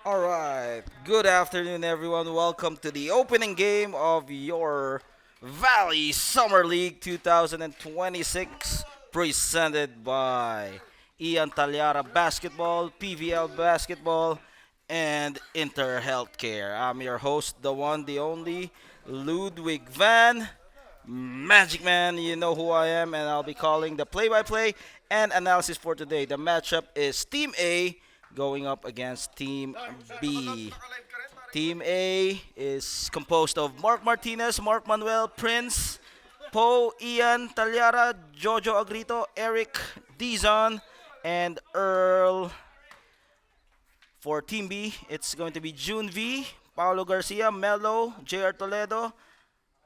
All right. Good afternoon, everyone. Welcome to the opening game of your Valley Summer League 2026, presented by Ian Talyara Basketball, PVL Basketball, and Inter Healthcare. I'm your host, the one, the only, Ludwig Van. Magic Man, you know who I am, and I'll be calling the play by play and analysis for today. The matchup is Team A going up against Team B. Team A is composed of Mark Martinez, Mark Manuel, Prince, Poe, Ian, Talyara, Jojo Agrito, Eric, Dizon, and Earl. For Team B, it's going to be June V, Paulo Garcia, Melo, JR Toledo,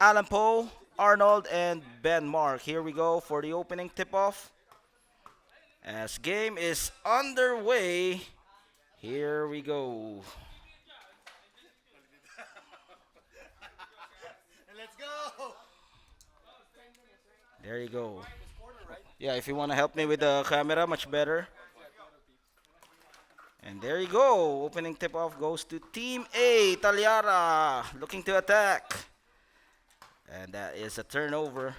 Alan Poe, Arnold, and Ben Mark. Here we go for the opening tip-off. As game is underway, here we go. There you go. Yeah, if you want to help me with the camera, much better. And there you go. Opening tip-off goes to Team A, Talyara, looking to attack. And that is a turnover.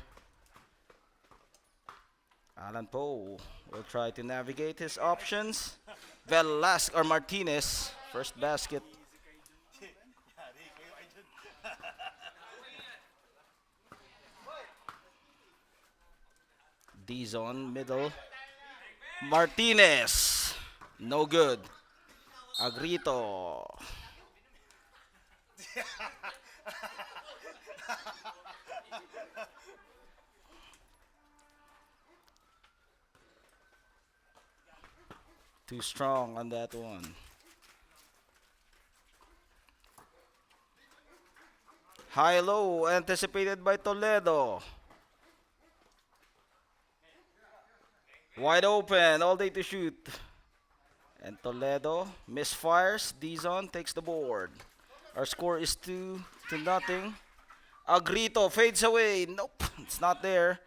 Alan Poe will try to navigate his options. Velasquez or Martinez, first basket. D zone, middle. Martinez, no good. Agrito. Too strong on that one. High low, anticipated by Toledo. Wide open, all day to shoot. And Toledo misfires. Dizon takes the board. Our score is 2-0. Agrito fades away. Nope, it's not there.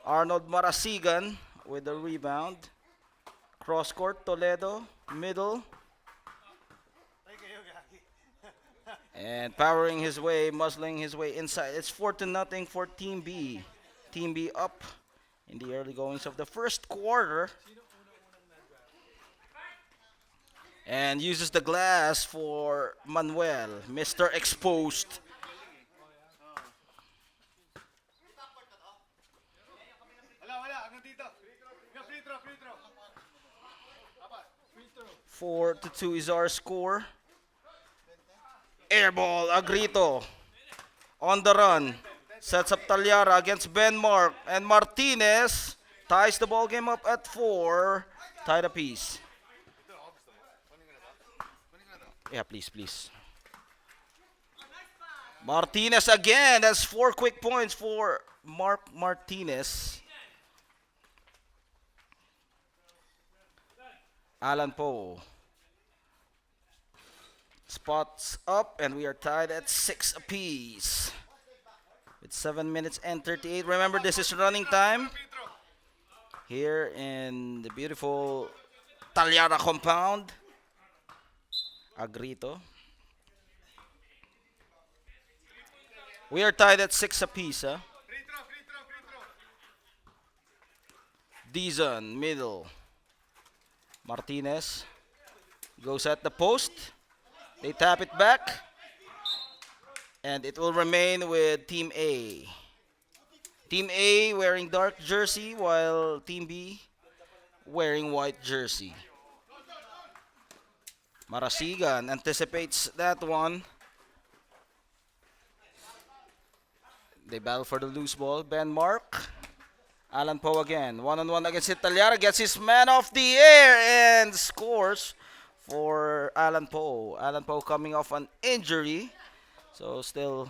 Arnold Marasigan with the rebound. Cross court, Toledo, middle. And powering his way, muscling his way inside. It's 4-0 for Team B. Team B up in the early goings of the first quarter. And uses the glass for Manuel, Mr. Exposed. Four to two is our score. Airball, Agrito on the run. Sets up Talyara against Ben Mark. And Martinez ties the ball game up at four. Tied apiece. Yeah, please, please. Martinez again. That's four quick points for Mark Martinez. Alan Poe. Spots up, and we are tied at six apiece. With 7 minutes and 38. Remember, this is running time here in the beautiful Talyara compound. Agrito. We are tied at six apiece. Huh? Dizon, middle. Martinez goes at the post. They tap it back. And it will remain with Team A. Team A wearing dark jersey while Team B wearing white jersey. Marasigan anticipates that one. They battle for the loose ball. Ben Mark. Alan Poe again. One-on-one against Italiara. Gets his man off the air and scores for Alan Poe. Alan Poe coming off an injury. So still,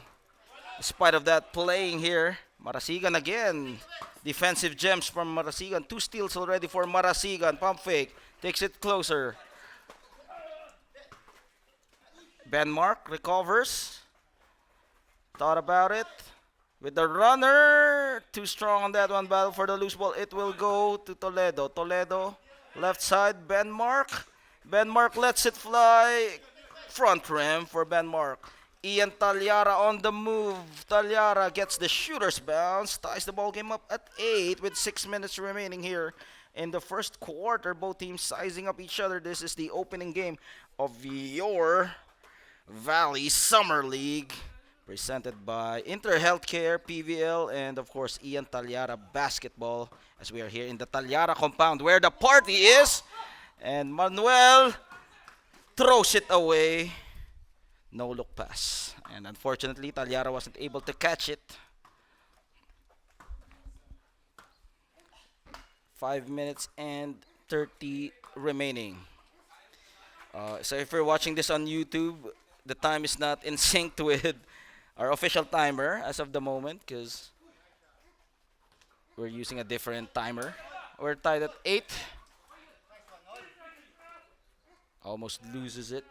despite of that, playing here. Marasigan again. Defensive gems from Marasigan. Two steals already for Marasigan. Pump fake. Takes it closer. Ben Mark recovers. Thought about it. With the runner. Too strong on that one. Battle for the loose ball. It will go to Toledo. Toledo, left side. Ben Mark. Ben Mark lets it fly. front rim for Benmark. Ian Talyara on the move. Talyara gets the shooter's bounce, ties the ball game up at 8 with 6 minutes remaining here in the first quarter. Both teams sizing up each other. This is the opening game of your Valley Summer League, presented by Inter Healthcare, PVL, and of course Ian Talyara Basketball, as we are here in the Talyara compound where the party is. And Manuel throws it away. No look pass. And unfortunately, Talyara wasn't able to catch it. 5 minutes and 30 remaining. So if you're watching this on YouTube, the time is not in sync with our official timer as of the moment because we're using a different timer. We're tied at 8. Almost loses it.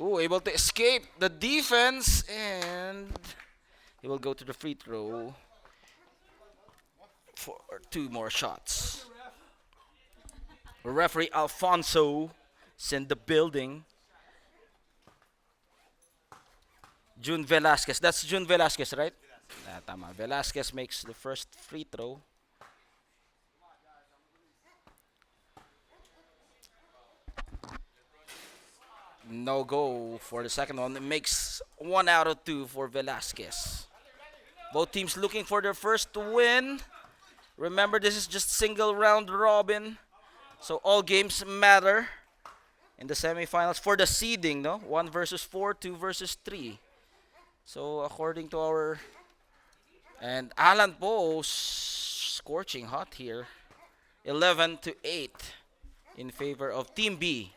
Ooh, able to escape the defense, and he will go to the free throw for 2 more shots. Referee Alfonso is in the building. June Velasquez. That's June Velasquez, right? Tama. Velasquez makes the first free throw. No go for the second one. It makes 1 out of 2 for Velasquez. Both teams looking for their first win. Remember, this is just single round robin, so all games matter in the semifinals for the seeding, no? 1 versus 4, 2 versus 3. So according to our and Alan Poe scorching hot here, 11-8 in favor of Team B.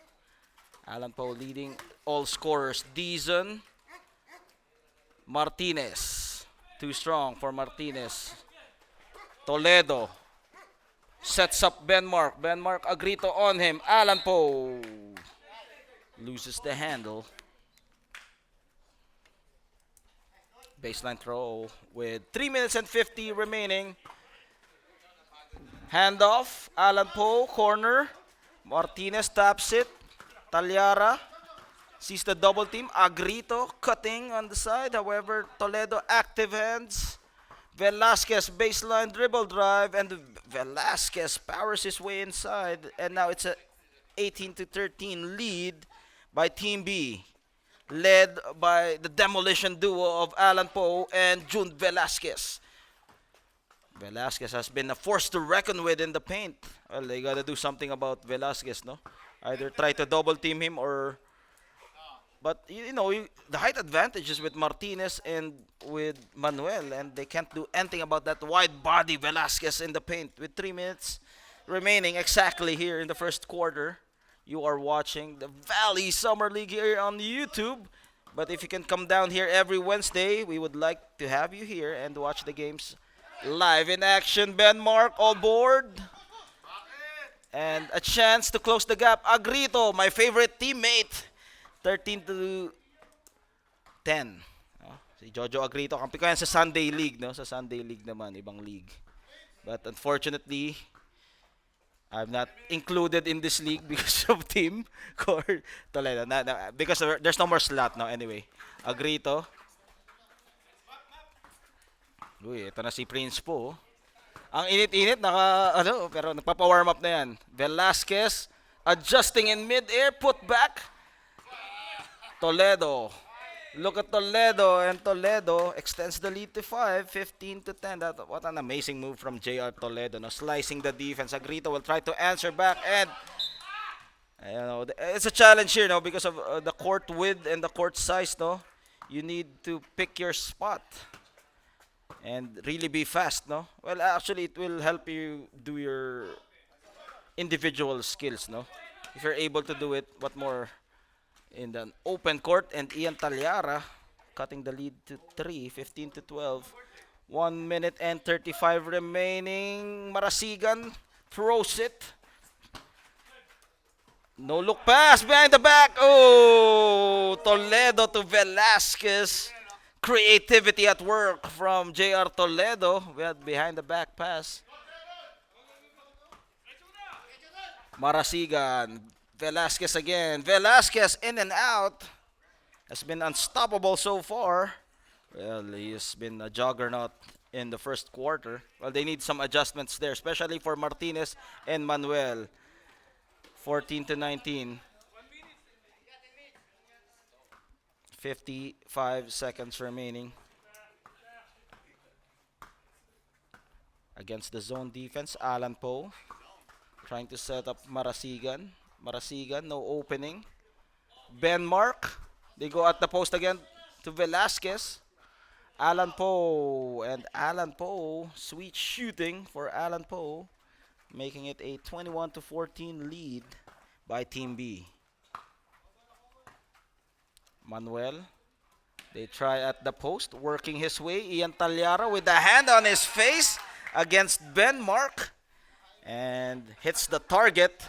Alan Poe leading all scorers. Dizon Martinez, too strong for Martinez. Toledo sets up Benmark. Benmark Agrito on him. Alan Poe loses the handle. Baseline throw with 3 minutes and 50 remaining. Handoff. Alan Poe, corner. Martinez taps it. Talyara sees the double team. Agrito cutting on the side. However, Toledo active hands. Velasquez baseline dribble drive, and Velasquez powers his way inside. And now it's a 18-13 lead by Team B, led by the demolition duo of Alan Poe and June Velasquez. Velasquez has been a force to reckon with in the paint. Well, they gotta do something about Velasquez, no? Either try to double team him or... But, the height advantage is with Martinez and with Manuel, and they can't do anything about that wide body Velasquez in the paint. With 3 minutes remaining exactly here in the first quarter, you are watching the Valley Summer League here on YouTube. But if you can come down here every Wednesday, we would like to have you here and watch the games live in action. Benmark all board. And a chance to close the gap. Agrito, my favorite teammate. 13-10. Si Jojo Agrito, kampi ko yan sa Sunday League, no? Sa Sunday League naman, ibang league. But unfortunately, I'm not included in this league because of Team Core Toledo. Because there's no more slot now anyway. Agrito. Uy, ito na si Prince po. Ang init-init, pero nagpapa-warm up na yan. Velasquez adjusting in mid-air, put back. Toledo. Look at Toledo, and Toledo extends the lead to 5, 15-10. What an amazing move from JR Toledo, no? Slicing the defense. Agrito will try to answer back, and it's a challenge here, no? Because of the court width and the court size, no? You need to pick your spot and really be fast, no? Well, actually, it will help you do your individual skills, no? If you're able to do it, what more in the open court? And Ian Talyara cutting the lead to 3, 15-12. 1 minute and 35 remaining. Marasigan throws it. No look pass behind the back. Oh, Toledo to Velasquez. Creativity at work from JR Toledo. We had behind the back pass. Marasigan Velasquez again. Velasquez in and out. Has been unstoppable so far. Well, he has been a juggernaut in the first quarter. Well, they need some adjustments there, especially for Martinez and Manuel. 14 to 19. 55 seconds remaining against the zone defense. Alan Poe trying to set up Marasigan. Marasigan, no opening. Ben Mark. They go at the post again to Velasquez. Alan Poe and Alan Poe. Sweet shooting for Alan Poe, making it a 21 to 14 lead by Team B. Manuel. They try at the post, working his way. Ian Talyara with a hand on his face against Ben Mark. And hits the target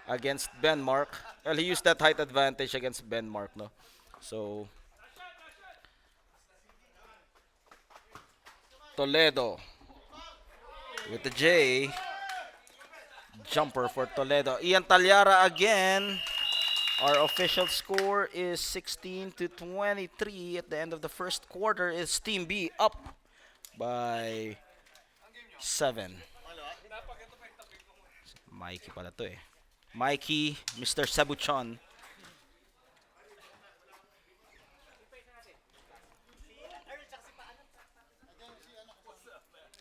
against Ben Mark. Well, he used that height advantage against Ben Mark, no? So, Toledo with the J. Jumper for Toledo. Ian Talyara again. Our official score is 16 to 23 at the end of the first quarter. Is Team B up by 7. Mikey pala to eh. Mikey, Mr. Sabuchon.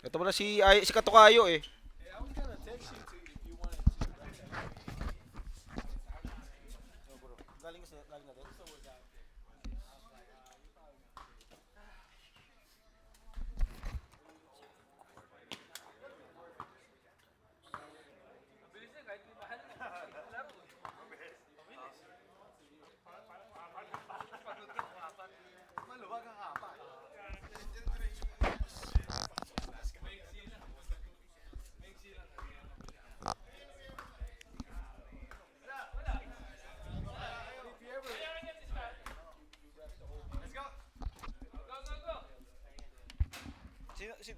Ito pala si Katukayo eh.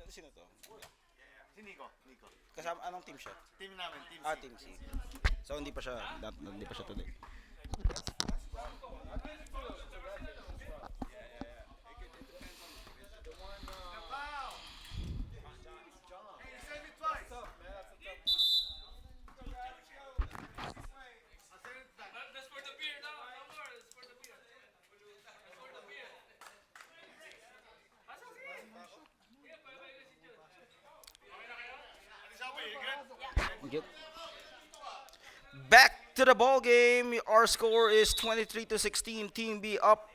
Sino to? Si Nico. Kasama anong team siya? Team namin, Team C. Team C. So hindi pa siya today. Get back to the ball game. Our score is 23 to 16. Team B up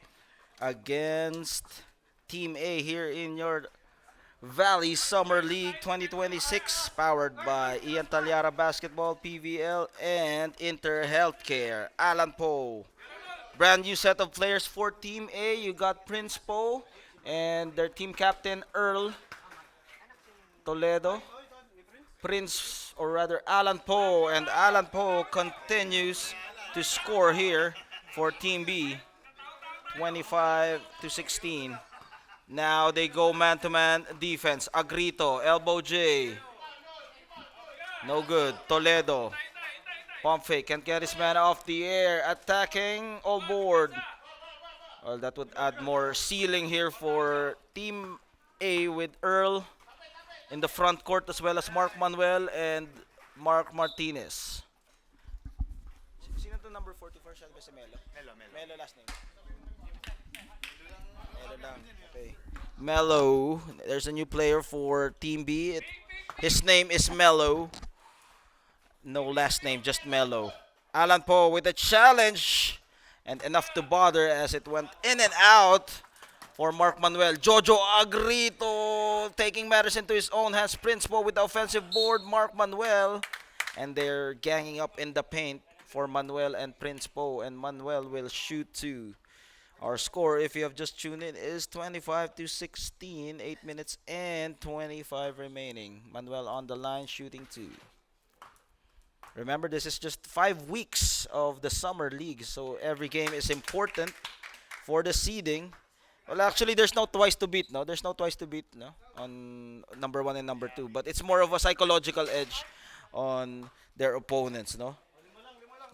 against Team A here in your Valley Summer League 2026, powered by Ian Talyara Basketball, PVL, and Inter Healthcare. Alan Poe. Brand new set of players for Team A. You got Prince Poe and their team captain Earl Toledo. Prince, or rather Alan Poe, and Alan Poe continues to score here for Team B, 25 to 16. Now they go man-to-man defense. Agrito, elbow J, no good. Toledo, pump fake, can't get his man off the air. Attacking all board. Well, that would add more ceiling here for Team A with Earl in the front court, as well as Mark Manuel and Mark Martinez. Sino to number 44? Siya ba si Melo? Melo last name. Melo lang. Okay. Melo. There's a new player for Team B. His name is Melo. No last name, just Melo. Alan Poe with a challenge. And enough to bother as it went in and out for Mark Manuel. Jojo Agrito taking matters into his own hands. Prince Poe with the offensive board. Mark Manuel. And they're ganging up in the paint for Manuel and Prince Poe. And Manuel will shoot two. Our score, if you have just tuned in, is 25 to 16. 8 minutes and 25 remaining. Manuel on the line shooting two. Remember, this is just 5 weeks of the summer league. So every game is important for the seeding. Well, actually, there's no twice to beat, no? There's no twice to beat, no? On number 1 and number 2. But it's more of a psychological edge on their opponents, no?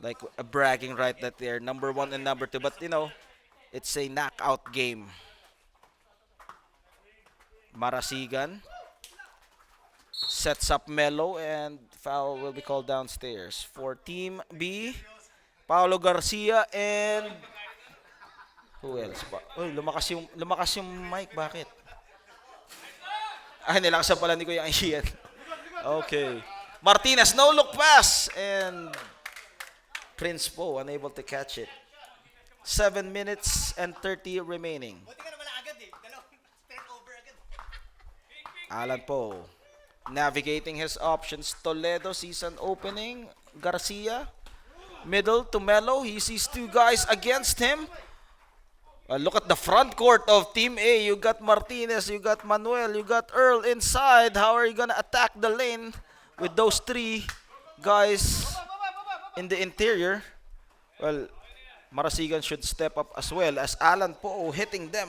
like a bragging right that they're number one and number two. But it's a knockout game. Marasigan sets up Melo and foul will be called downstairs for Team B. Paolo Garcia and who else pa? Uy, lumakas yung mic. Bakit? Ay, nilakasan pala ni Kuya Ian. Okay. Martinez, no look pass and Prince Po unable to catch it. 7 minutes and 30 remaining. Alan Poe navigating his options. Toledo sees an opening. Garcia, middle to Melo. He sees two guys against him. Look at the front court of Team A. You got Martinez, you got Manuel, you got Earl inside. How are you gonna attack the lane with those three guys in the interior? Well, Marasigan should step up as well as Alan Poe hitting them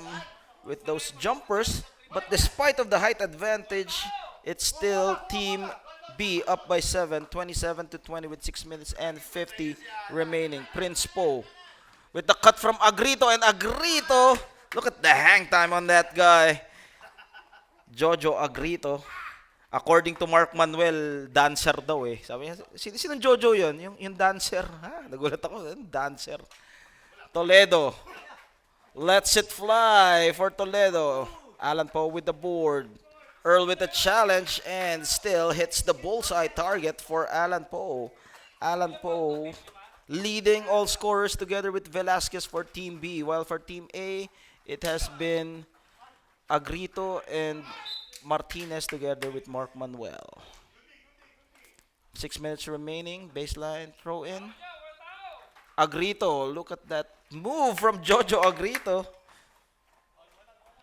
with those jumpers. But despite of the height advantage, it's still Team B up by 7, 27-20 with 6 minutes and 50 remaining. Prince Po with the cut from Agrito, and Agrito, look at the hang time on that guy. Jojo Agrito. According to Mark Manuel, dancer daw eh. Sabi niya, sinong Jojo yun? Yung dancer. Ha? Nagulat ako, dancer. Toledo. Lets it fly for Toledo. Alan Poe with the board. Earl with the challenge and still hits the bullseye target for Alan Poe. Alan Poe leading all scorers together with Velasquez for Team B. While for Team A, it has been Agrito and Martinez together with Mark Manuel. 6 minutes remaining. Baseline throw in. Agrito, look at that move from Jojo Agrito.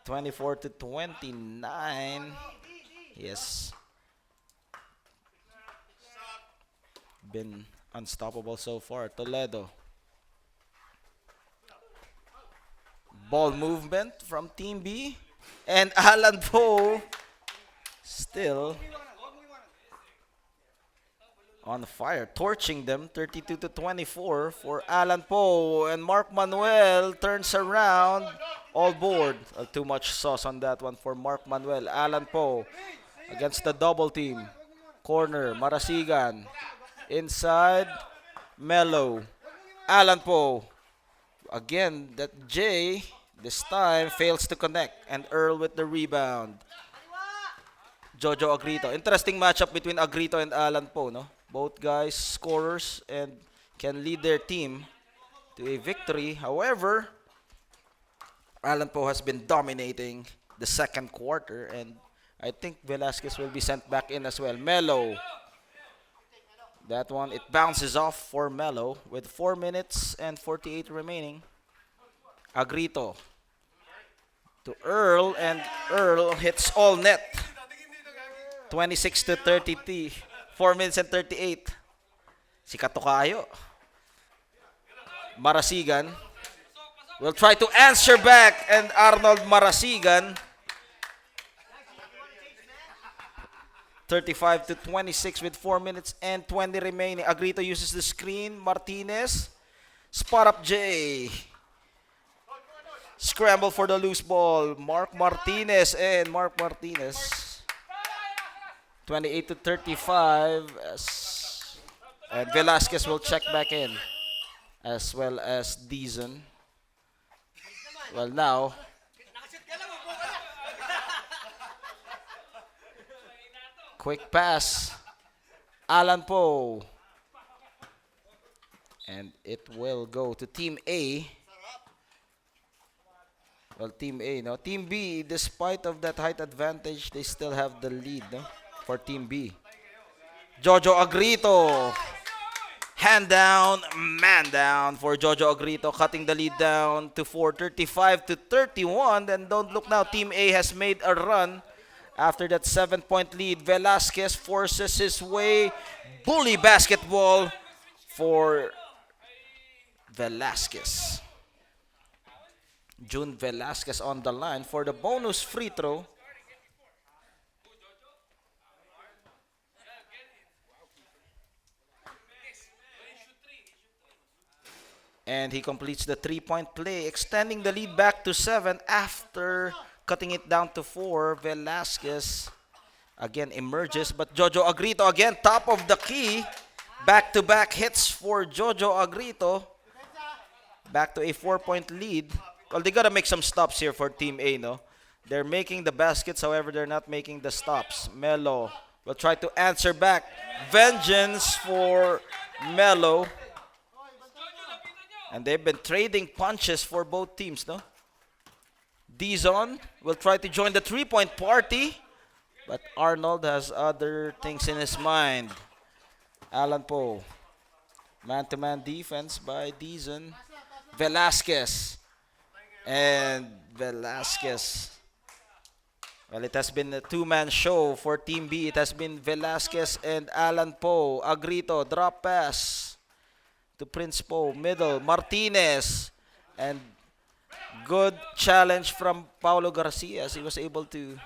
24-29. Yes. Been unstoppable so far. Toledo. Ball movement from Team B. And Alan Poe still on fire, torching them. 32-24 for Alan Poe. And Mark Manuel turns around. All board. Too much sauce on that one for Mark Manuel. Alan Poe against the double team. Corner, Marasigan. Inside, Melo. Alan Poe. Again, that J, this time, fails to connect. And Earl with the rebound. Jojo Agrito. Interesting matchup between Agrito and Alan Poe, no? Both guys scorers and can lead their team to a victory. However, Alan Poe has been dominating the second quarter, and I think Velasquez will be sent back in as well. Melo. That one, it bounces off for Melo with 4 minutes and 48 remaining. Agrito to Earl, and Earl hits all net. 26-30. 4 minutes and 38. Si Katukayo. Marasigan will try to answer back, and Arnold Marasigan 35-26 with 4 minutes and 20 remaining. Agrito uses the screen. Martinez. Spot up J. Scramble for the loose ball. Mark Martinez. 28-35. And Velasquez will check back in. As well as Dizon. Well, now quick pass. Alan Poe. And it will go to Team A. Well, Team A, no? Team B, despite of that height advantage, they still have the lead, no? For Team B. Jojo Agrito. Hand down, man down for Jojo Agrito, cutting the lead down to 4, 35-31. Then don't look now, Team A has made a run after that 7-point lead. Velasquez forces his way. Bully basketball for Velasquez. June Velasquez on the line for the bonus free throw. And he completes the 3-point play, extending the lead back to 7 after cutting it down to 4. Velasquez again emerges, but Jojo Agrito again, top of the key. Back-to-back hits for Jojo Agrito. Back to a 4-point lead. Well, they gotta make some stops here for Team A, no? They're making the baskets, however, they're not making the stops. Melo will try to answer back. Vengeance for Melo. And they've been trading punches for both teams, no? Dizon will try to join the 3-point party, but Arnold has other things in his mind. Alan Poe. Man-to-man defense by Dizon. Velasquez. And Velasquez. Well, it has been a two-man show for Team B. It has been Velasquez and Alan Poe. Agrito, drop pass to Prince Poe. Middle, Martinez. And good challenge from Paulo Garcia as he was able to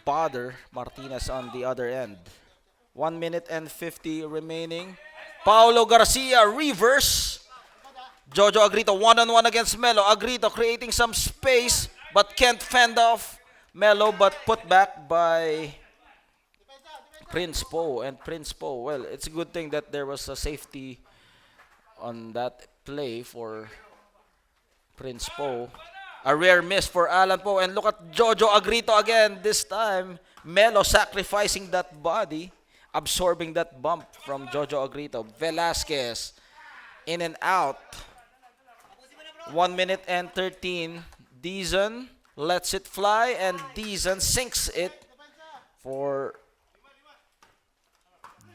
bother Martinez on the other end. 1 minute and 50 remaining. Paulo Garcia, reverse. Jojo Agrito one-on-one against Melo. Agrito creating some space but can't fend off Melo, but put back by Prince Poe. And Prince Poe, well, it's a good thing that there was a safety on that play for Prince Poe. A rare miss for Alan Poe. And look at Jojo Agrito again. This time, Melo sacrificing that body, absorbing that bump from Jojo Agrito. Velasquez in and out. 1 minute and 13. Dizon lets it fly, and Dizon sinks it for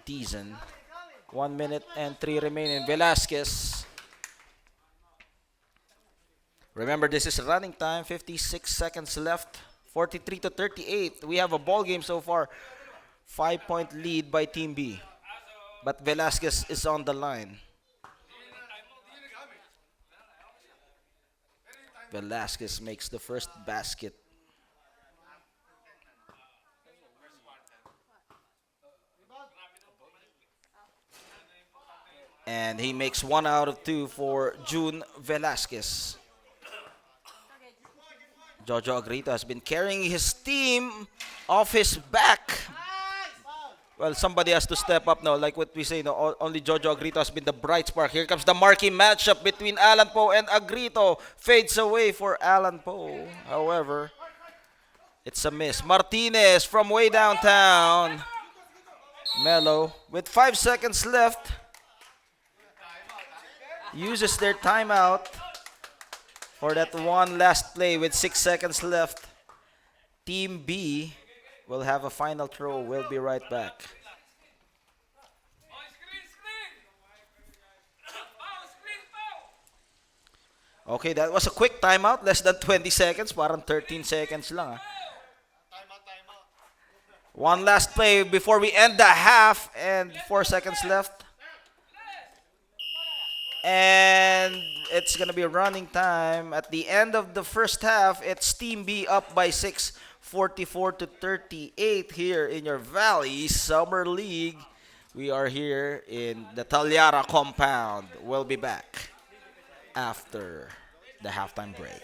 Dizon. 1 minute and 3 remaining. Velasquez. Remember, this is running time. 56 seconds left. 43 to 38. We have a ball game so far. 5-point lead by Team B. But Velasquez is on the line. Velasquez makes the first basket. And he makes 1 out of 2 for June Velasquez. Jojo Agrito has been carrying his team off his back. Well, somebody has to step up now. Like what we say, no, only Jojo Agrito has been the bright spark. Here comes the marquee matchup between Alan Poe and Agrito. Fades away for Alan Poe. However, it's a miss. Martinez from way downtown. Melo with 5 seconds left uses their timeout for that one last play with 6 seconds left. Team B will have a final throw. We'll be right back. Okay, that was a quick timeout. Less than 20 seconds. Parang 13 seconds lang. One last play before we end the half, and 4 seconds left. And it's going to be running time. At the end of the first half, it's Team B up by 6, 44 to 38 here in your Valley Summer League. We are here in the Talyara compound. We'll be back after the halftime break.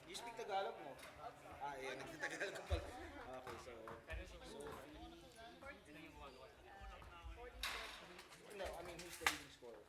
You speak Tagalog mo? Ah, yeah, nagtatagalog ka pala. Okay, so no, I mean, who's the leading scorer?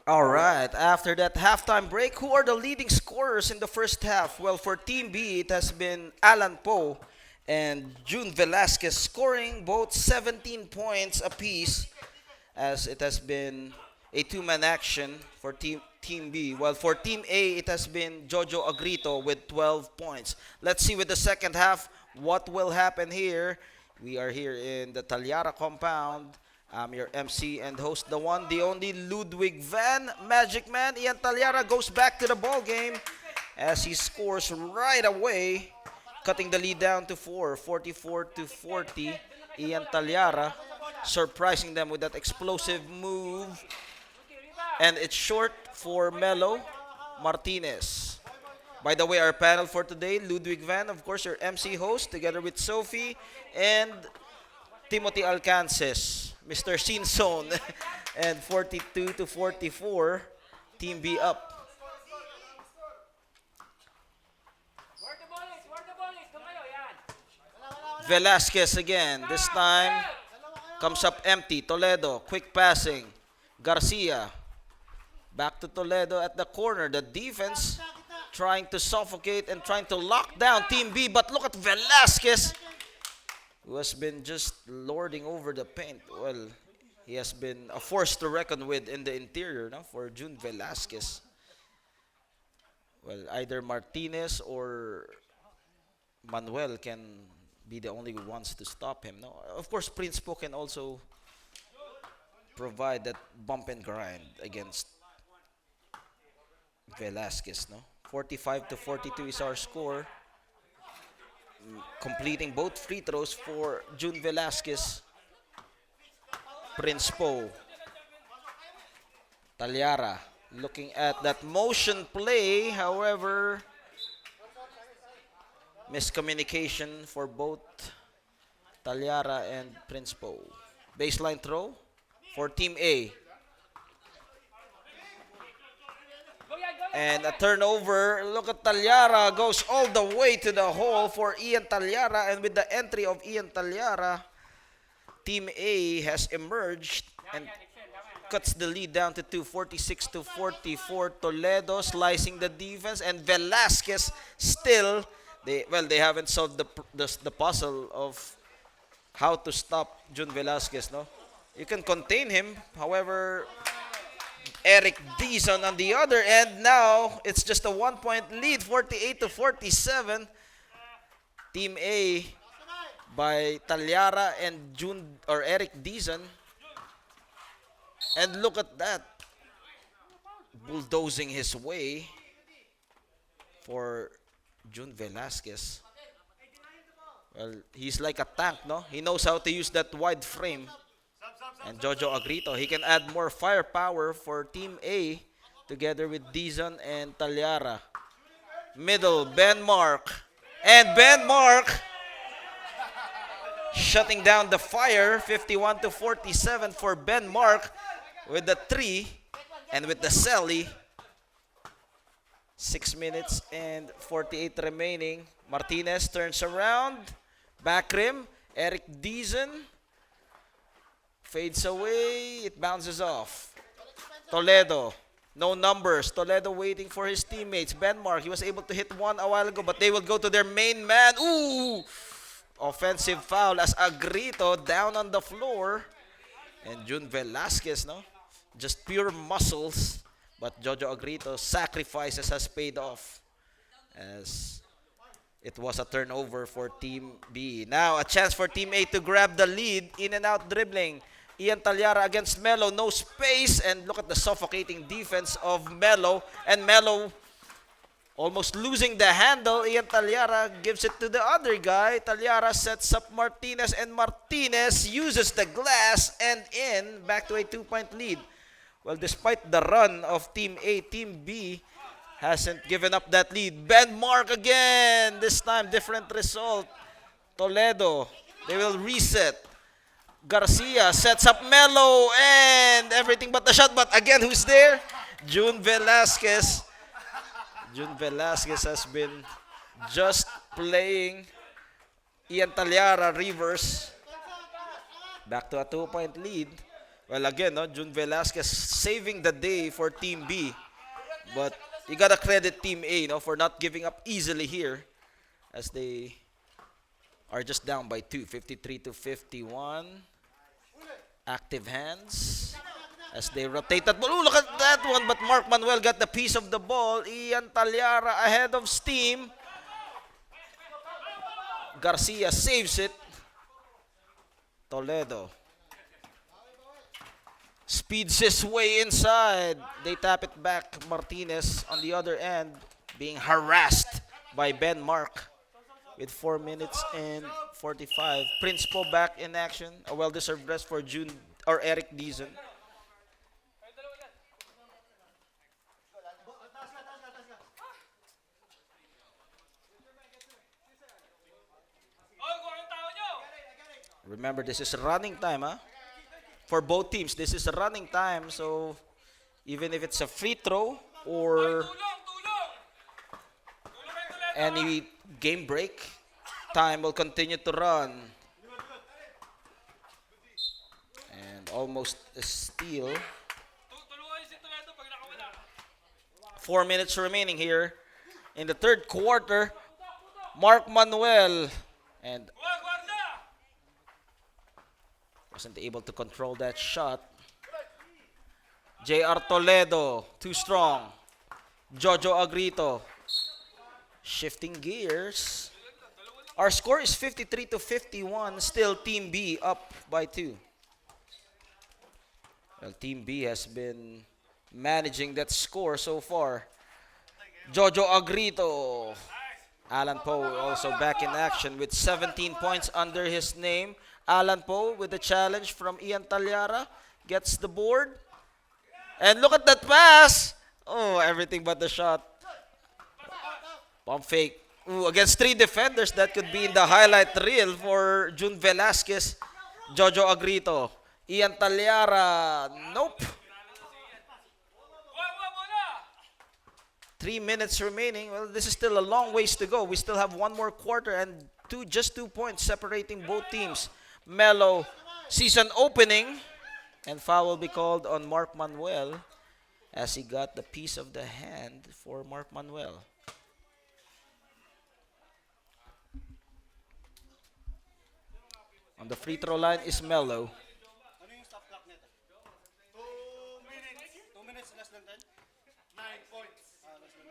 All right, after that halftime break, who are the leading scorers in the first half? Well, for Team B, it has been Alan Poe and June Velasquez scoring both 17 points apiece, as it has been a two-man action for Team B. While for Team A, it has been Jojo Agrito with 12 points. Let's see with the second half what will happen here. We are here in the Talyara compound. I'm your MC and host, the one, the only Ludwig Van Magic Man. Ian Talyara goes back to the ball game as he scores right away, cutting the lead down to 4, 44 to 40. Ian Talyara surprising them with that explosive move. And it's short for Melo Martinez. By the way, our panel for today, Ludwig Van, of course, your MC host, together with Sophie and Timothy Alcances, Mr. Sinson, and 42 to 44, Team B up. Velasquez again, this time comes up empty. Toledo, quick passing. Garcia, back to Toledo at the corner. The defense trying to suffocate and trying to lock down Team B, but look at Velasquez, who has been just lording over the paint. Well, he has been a force to reckon with in the interior, no, for June Velasquez. Well, either Martinez or Manuel can be the only ones to stop him. No, of course, Prince Po can also provide that bump and grind against Velasquez. No, 45 to 42 is our score. Completing both free throws for June Velasquez. Prince Po. Talyara looking at that motion play. However, miscommunication for both Talyara and Prince Po. Baseline throw for Team A. And a turnover. Look at Talyara. Goes all the way to the hole for Ian Talyara. And with the entry of Ian Talyara, Team A has emerged and cuts the lead down to 2, 46 to 44. Toledo slicing the defense. And Velasquez still, they haven't solved the puzzle of how to stop June Velasquez. No, you can contain him. However, Eric Dizon on the other end. Now it's just a 1-point lead, 48 to 47. Team A by Talyara and June or Eric Dizon. And look at that, bulldozing his way for June Velasquez. Well, he's like a tank, no? He knows how to use that wide frame. And Jojo Agrito, he can add more firepower for Team A together with Dizon and Talyara. Middle, Ben Mark. And Ben Mark shutting down the fire, 51 to 47 for Ben Mark with the 3 and with the celly. 6 minutes and 48 remaining. Martinez turns around. Back rim. Eric Dizon fades away. It bounces off. Toledo. No numbers. Toledo waiting for his teammates. Ben Mark, he was able to hit one a while ago, but they will go to their main man. Ooh! Offensive foul as Agrito down on the floor. And June Velasquez, no? Just pure muscles. But Jojo Agrito sacrifices has paid off as it was a turnover for Team B. Now a chance for Team A to grab the lead. In and out dribbling. Ian Talyara against Melo. No space. And look at the suffocating defense of Melo. And Melo almost losing the handle. Ian Talyara gives it to the other guy. Talyara sets up Martinez. And Martinez uses the glass and in. Back to a 2-point lead. Well, despite the run of Team A, Team B hasn't given up that lead. Ben Mark again. This time, different result. Toledo, they will reset. Garcia sets up Melo and everything but the shot. But again, who's there? June Velasquez. June Velasquez has been just playing Ian Talyara reverse. Back to a 2-point lead. Well, again, no, June Velasquez saving the day for Team B. But you gotta credit Team A, no, for not giving up easily here, as they are just down by 2, 53 to 51. Active hands as they rotate that ball. Ooh, look at that one, but Mark Manuel got the piece of the ball. Ian Talyara ahead of steam. Garcia saves it. Toledo speeds his way inside. They tap it back. Martinez on the other end being harassed by Ben Mark with 4 minutes and 45. Prince Po back in action. A well-deserved rest for June or Eric Dizon. Remember, this is running time, huh? For both teams, this is a running time. So, even if it's a free throw or any game break, time will continue to run. And almost a steal. 4 minutes remaining here in the third quarter. Mark Manuel and wasn't able to control that shot. JR Toledo, too strong. Jojo Agrito shifting gears. Our score is 53 to 51. Still Team B up by 2. Well, Team B has been managing that score so far. Jojo Agrito. Alan Poe also back in action with 17 points under his name. Alan Poe with the challenge from Ian Talyara. Gets the board. And look at that pass. Oh, everything but the shot. Pump fake. Ooh, against 3 defenders, that could be in the highlight reel for June Velasquez. Jojo Agrito. Ian Talyara. Nope. 3 minutes remaining. Well, this is still a long ways to go. We still have one more quarter and just 2 points separating both teams. Melo season opening, and foul will be called on Mark Manuel as he got the piece of the hand for Mark Manuel. On the free throw line is Melo. Ano yung stop clock nito? 2 minutes. 2 minutes less than 10? 9 points. Less than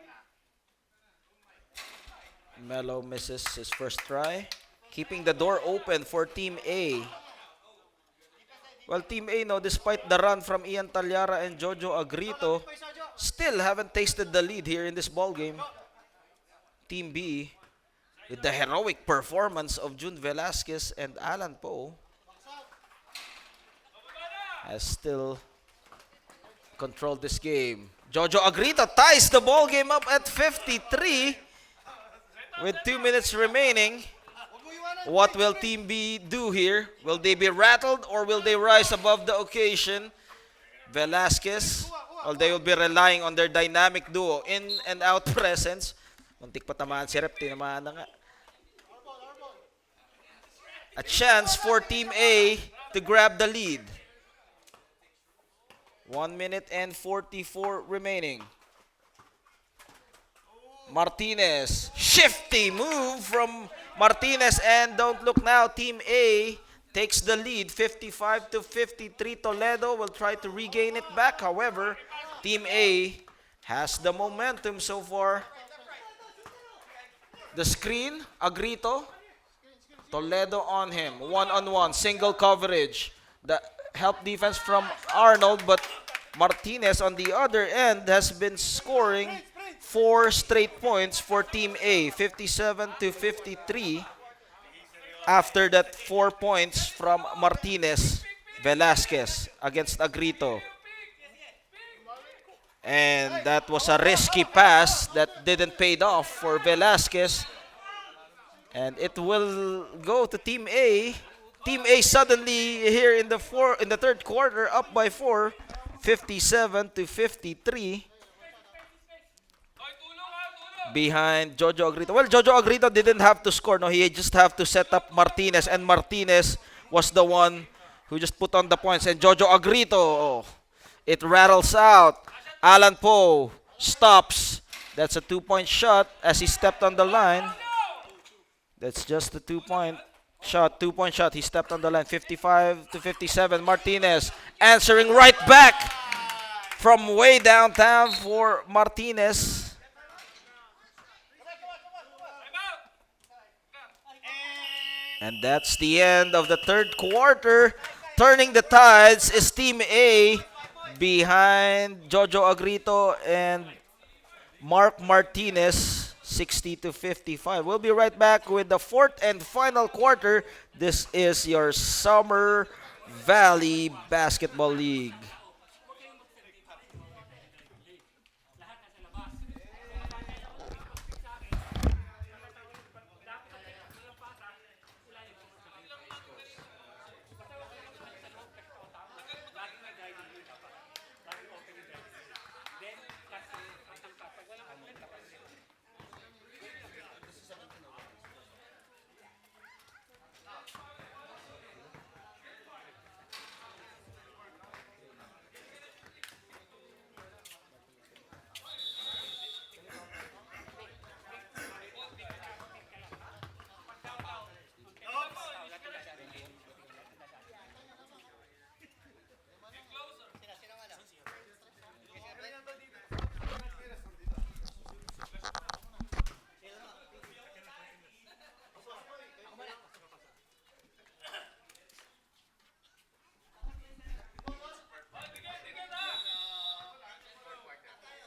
9. Melo misses his first try, keeping the door open for Team A. Well, Team A, no, despite the run from Ian Talyara and Jojo Agrito, still haven't tasted the lead here in this ball game. Team B, with the heroic performance of June Velasquez and Alan Poe, has still controlled this game. Jojo Agrito ties the ball game up at 53 with 2 minutes remaining. What will Team B do here? Will they be rattled or will they rise above the occasion? Velasquez, well, they will be relying on their dynamic duo, in and out presence. Muntik pa tamaan si Rep, tinamaan na nga. A chance for Team A to grab the lead. 1 minute and 44 remaining. Martinez, shifty move from Martinez, and don't look now, Team A takes the lead 55 to 53. Toledo will try to regain it back. However, Team A has the momentum so far. The screen, Agrito, Toledo on him, one-on-one, single coverage. The help defense from Arnold, but Martinez on the other end has been scoring 4 straight points for Team A, 57 to 53. After that 4 points from Martinez, Velasquez against Agrito. And that was a risky pass that didn't pay off for Velasquez. And it will go to Team A. Team A suddenly here in the third quarter up by 4, 57 to 53. Behind Jojo Agrito. Well, Jojo Agrito didn't have to score. No, he just have to set up Martinez, and Martinez was the one who just put on the points, and Jojo Agrito. Oh, it rattles out. Alan Poe stops. That's a 2-point shot as he stepped on the line. That's just a 2-point shot. 2-point shot. He stepped on the line. 55 to 57. Martinez answering right back from way downtown for Martinez. And that's the end of the third quarter. Turning the tides is Team A behind Jojo Agrito and Mark Martinez, 60 to 55. We'll be right back with the fourth and final quarter. This is your Summer Valley Basketball League.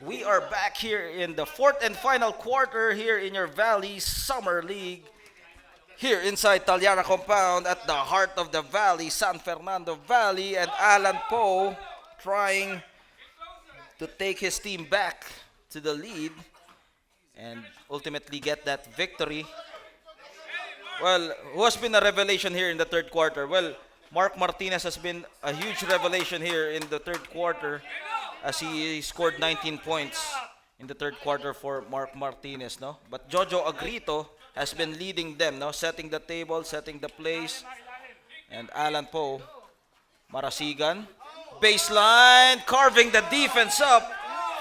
We are back here in the fourth and final quarter here in your Valley Summer League. Here inside Talyara compound at the heart of the valley, San Fernando Valley, and Alan Poe trying to take his team back to the lead and ultimately get that victory. Well, who has been a revelation here in the third quarter? Well, Mark Martinez has been a huge revelation here in the third quarter as he scored 19 points in the third quarter for Mark Martinez, no? But Jojo Agrito has been leading them, no? Setting the table, setting the plays. And Alan Poe, Marasigan, baseline, carving the defense up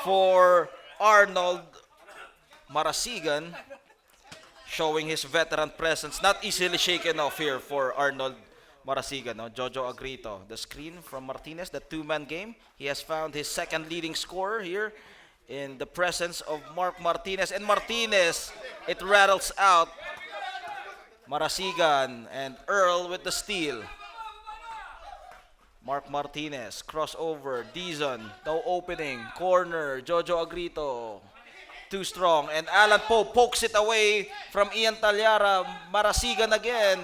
for Arnold Marasigan, showing his veteran presence. Not easily shaken off here for Arnold Marasigan, no? Jojo Agrito. The screen from Martinez, the two-man game. He has found his second leading scorer here in the presence of Mark Martinez. And Martinez, it rattles out. Marasigan and Earl with the steal. Mark Martinez, crossover, Dizon, no opening, corner, Jojo Agrito, too strong, and Alan Poe pokes it away from Ian Talyara. Marasigan again,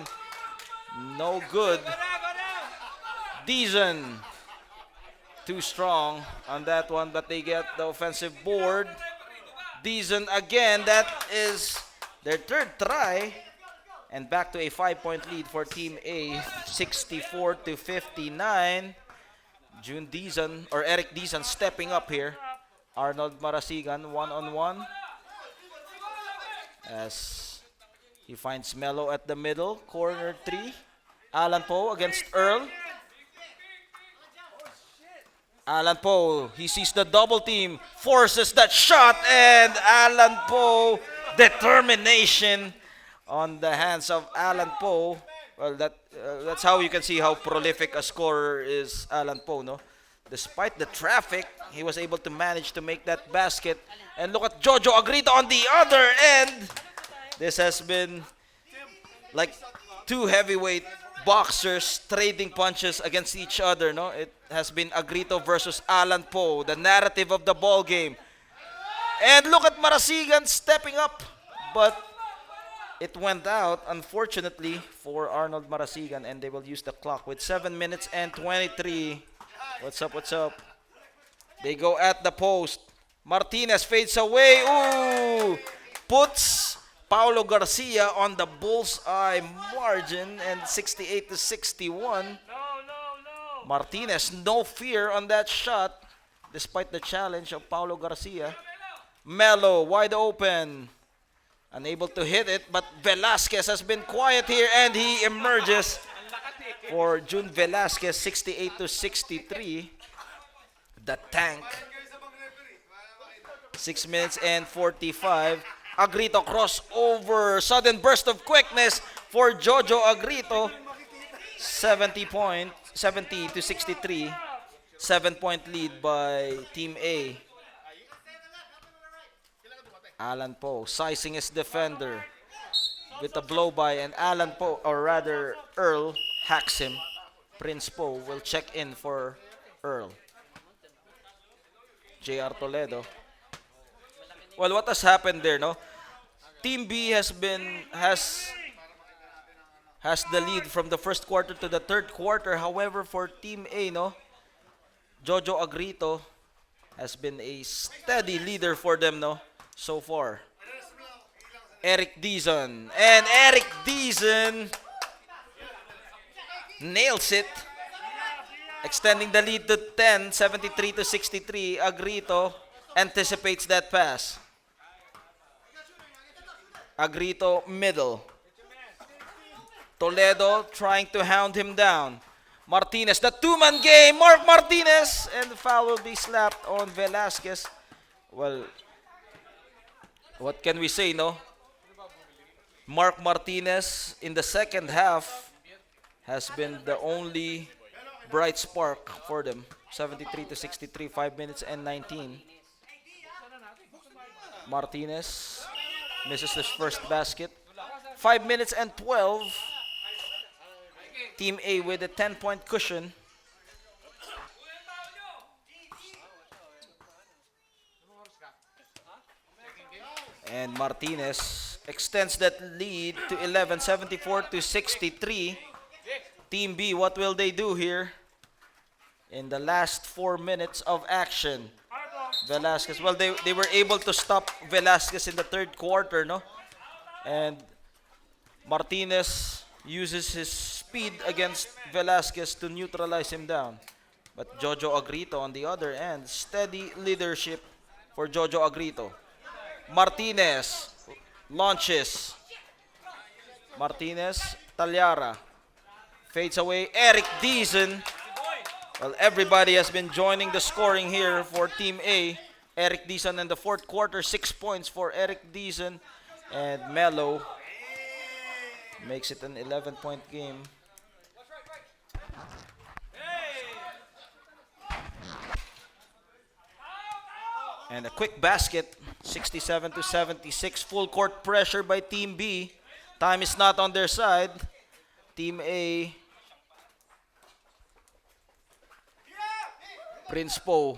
no good. Dizon, too strong on that one, but they get the offensive board. Dizon again, that is their third try. And back to a 5-point lead for Team A, 64 to 59. June Dizon, or Eric Dizon stepping up here. Arnold Marasigan, one-on-one. As he finds Melo at the middle, corner three. Alan Poe against Earl. Alan Poe, he sees the double team, forces that shot, and Alan Poe, determination on the hands of Alan Poe. Well, that's how you can see how prolific a scorer is Alan Poe, no? Despite the traffic, he was able to manage to make that basket. And look at Jojo Agrito on the other end. This has been like two heavyweight boxers trading punches against each other, no? It has been Agrito versus Alan Poe, the narrative of the ball game. And look at Marasigan stepping up, but it went out, unfortunately, for Arnold Marasigan, and they will use the clock with 7 minutes and 23. What's up, what's up? They go at the post. Martinez fades away. Ooh! Puts Paulo Garcia on the bullseye margin, and 68 to 61. Martinez, no fear on that shot, despite the challenge of Paulo Garcia. Melo, wide open. Unable to hit it, but Velasquez has been quiet here, and he emerges for June Velasquez, 68 to 63. The tank. 6 minutes and 45. Agrito crossover. Sudden burst of quickness for Jojo Agrito. 70 to 63. 7-point lead by Team A. Alan Poe sizing his defender with a blow by, and Alan Poe, or rather Earl, hacks him. Prince Poe will check in for Earl. JR Toledo. Well, what has happened there, no? Team B has the lead from the first quarter to the third quarter. However, for Team A, no, Jojo Agrito has been a steady leader for them, no, so far. Eric Dizon, and Eric Dizon nails it, extending the lead to 10, 73 to 63. Agrito anticipates that pass. Agrito middle. Toledo trying to hound him down. Martinez, the two-man game. Mark Martinez, and the foul will be slapped on Velasquez. Well, what can we say, no? Mark Martinez in the second half has been the only bright spark for them. 73 to 63, 5 minutes and 19. Martinez misses the first basket. 5 minutes and 12. Team A with a 10-point cushion. And Martinez extends that lead to 11, 74 to 63. Team B, what will they do here in the last 4 minutes of action? Velasquez, well, they were able to stop Velasquez in the third quarter, no? And Martinez uses his speed against Velasquez to neutralize him down. But Jojo Agrito on the other end, steady leadership for Jojo Agrito. Martinez launches. Martinez, Talyara. Fades away. Eric Dizon. Well, everybody has been joining the scoring here for Team A. Eric Dizon in the fourth quarter, 6 points for Eric Dizon. And Melo makes it an 11-point game. And a quick basket, 67 to 76. Full court pressure by Team B. Time is not on their side. Team A. Prince Poe.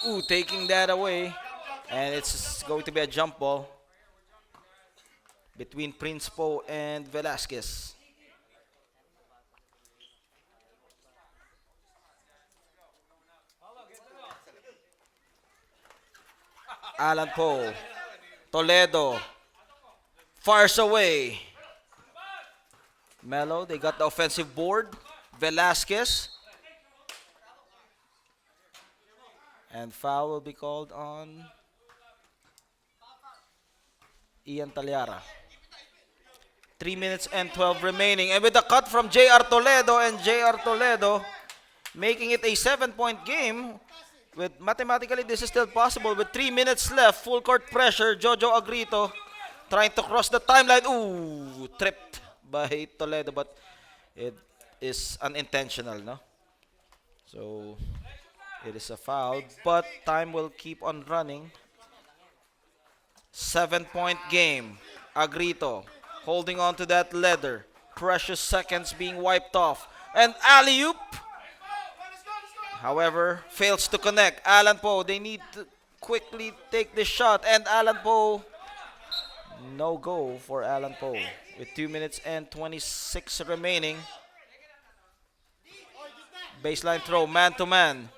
Ooh, taking that away. And it's going to be a jump ball between Prince Poe and Velasquez. Alan Poe. Toledo. Fires away. Melo, they got the offensive board. Velasquez. And foul will be called on Ian Talyara. 3 minutes and 12 remaining. And with the cut from JR Toledo, and JR Toledo making it a 7-point game. With mathematically, this is still possible. With 3 minutes left, full court pressure. Jojo Agrito trying to cross the timeline. Ooh, tripped by Toledo, but it is unintentional, no? So it is a foul, but time will keep on running. 7-point game. Agrito holding on to that leather. Precious seconds being wiped off. And alley-oop. However, fails to connect. Alan Poe, they need to quickly take this shot. And Alan Poe, no go for Alan Poe. With 2 minutes and 26 remaining. Baseline throw, man to man.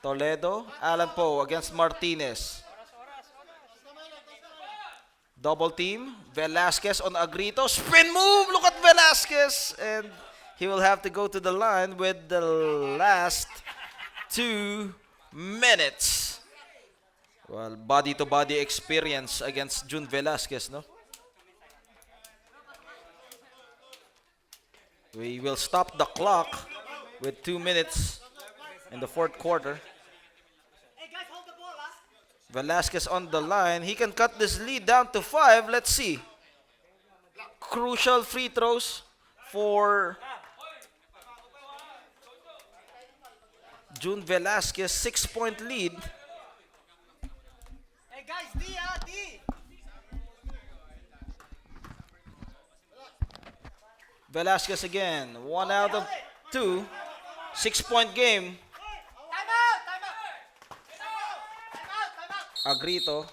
Toledo, Alan Poe against Martinez. Double team, Velasquez on Agrito. Spin move, look at Velasquez. And he will have to go to the line with the last 2 minutes. Well, body-to-body experience against June Velasquez, no? We will stop the clock with 2 minutes in the fourth quarter. Velasquez on the line. He can cut this lead down to 5. Let's see. Crucial free throws for June Velasquez. 6-point lead. Hey guys, D. Velasquez again. 1 out of 2. 6-point game. Time out. Agrito.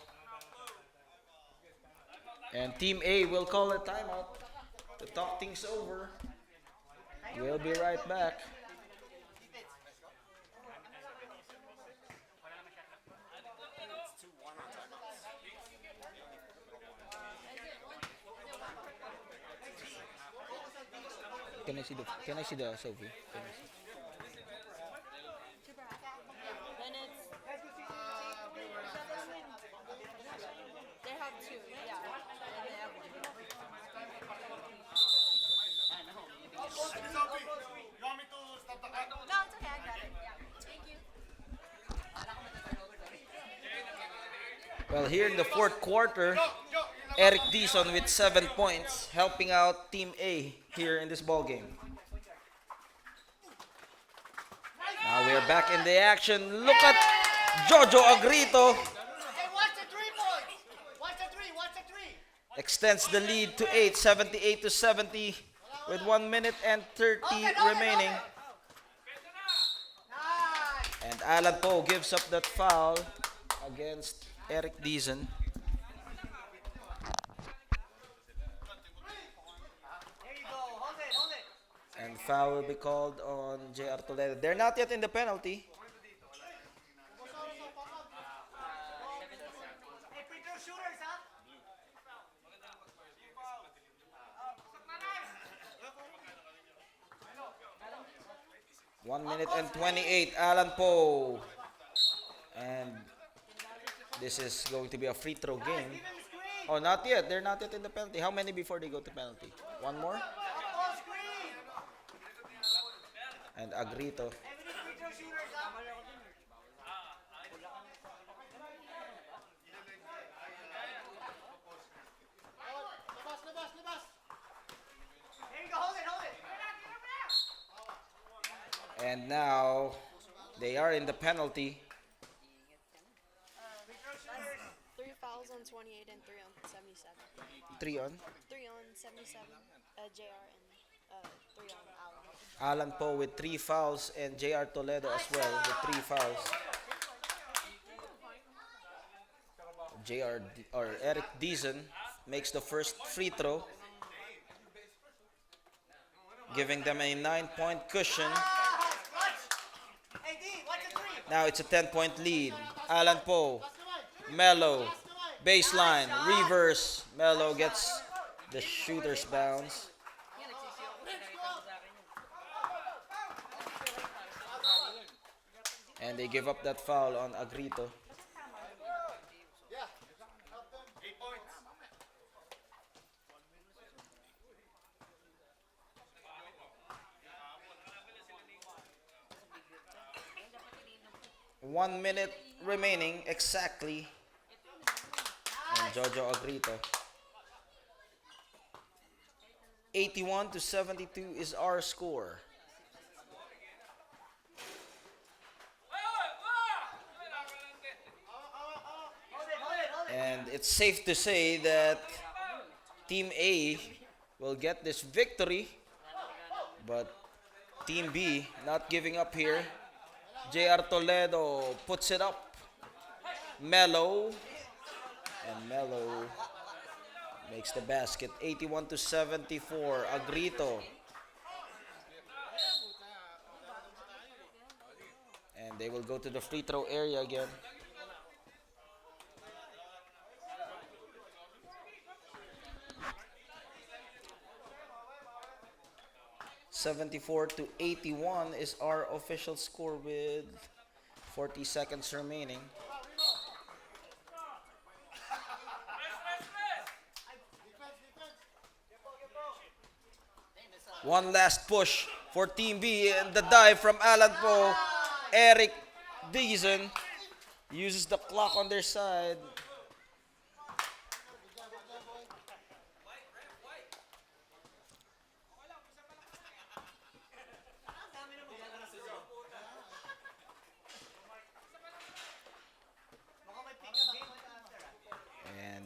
And Team A will call a timeout to talk things over. We'll be right back. Can I see the Sophie? Minutes. They have two, yeah. And they have one. Sophie, you want me to stop the clock? No, it's okay, I got it. Yeah. Thank you. Well, here in the fourth quarter, Go. Eric Dizon with 7 points, helping out Team A here in this ball game. Now we're back in the action. Look at Jojo Agrito. Hey, watch the 3 points. Watch the three. Extends the lead to 8, 78 to 70 with 1 minute and 30 remaining. Nice. And Alan Poe gives up that foul against Eric Dizon. There you go. Hold it. And foul will be called on JR Toledo. They're not yet in the penalty. Hey, free throw shooters, huh? 1 minute and 28. Alan Poe. And this is going to be a free throw game. Give him the screen. Oh, not yet. They're not yet in the penalty. How many before they go to penalty? One more? Up screen. And Agrito. Hey, we need free throw shooters, huh? Labas. There you go. Hold it. And now they are in the penalty. Free throw shooters. 3 fouls on 28 and 3 on 77. 3 on. 3 on 77, JR, and 3 on Alan. Alan Poe with 3 fouls and JR Toledo as well with 3 fouls. Eric Dizon makes the first free throw, giving them a 9-point cushion. Watch. Hey, D, watch the 3. Now it's a 10-point lead. Alan Poe, Melo, baseline, reverse. Melo gets the shooter's bounce. And they give up that foul on Agrito. Yeah. 8 points. One minute remaining exactly. And Jojo Agrito. 81 to 72 is our score. And it's safe to say that Team A will get this victory, but Team B not giving up here. JR Toledo puts it up. Melo. And Melo makes the basket. 81 to 74. Agrito. And they will go to the free throw area again. (74-81) is our official score with 40 seconds remaining. One last push for Team B, and the dive from Alan Poe. Eric Deason uses the clock on their side. And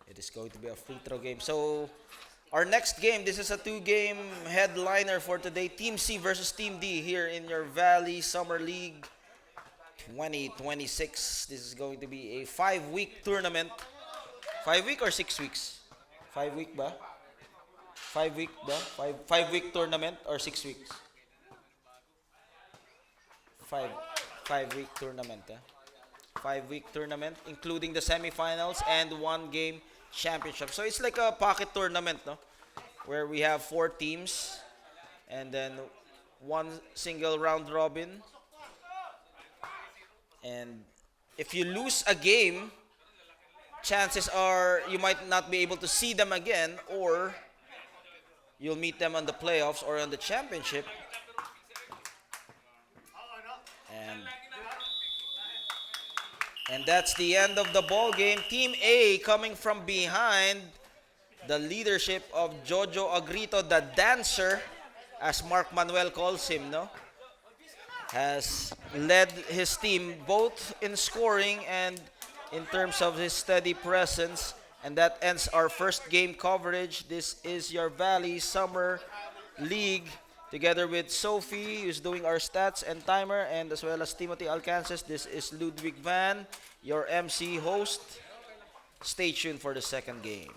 it is going to be a free throw game. So our next game, this is a two-game headliner for today. Team C versus Team D here in your Valley Summer League 2026. This is going to be a 5-week tournament. 5 week or 6 weeks? 5 week ba? 5 week ba? 5 week tournament or 6 weeks? 5 5 week tournament. 5 week tournament, including the semifinals and one game championship. So it's like a pocket tournament, no? Where we have 4 teams and then one single round robin. And if you lose a game, chances are you might not be able to see them again, or you'll meet them on the playoffs or on the championship. And and that's the end of the ball game. Team A coming from behind, the leadership of Jojo Agrito, the dancer, as Mark Manuel calls him, no? Has led his team both in scoring and in terms of his steady presence. And that ends our first game coverage. This is your Valley Summer League, together with Sophie, who's doing our stats and timer, and as well as Timothy Alcances. This is Ludwig Van, your MC host. Stay tuned for the second game.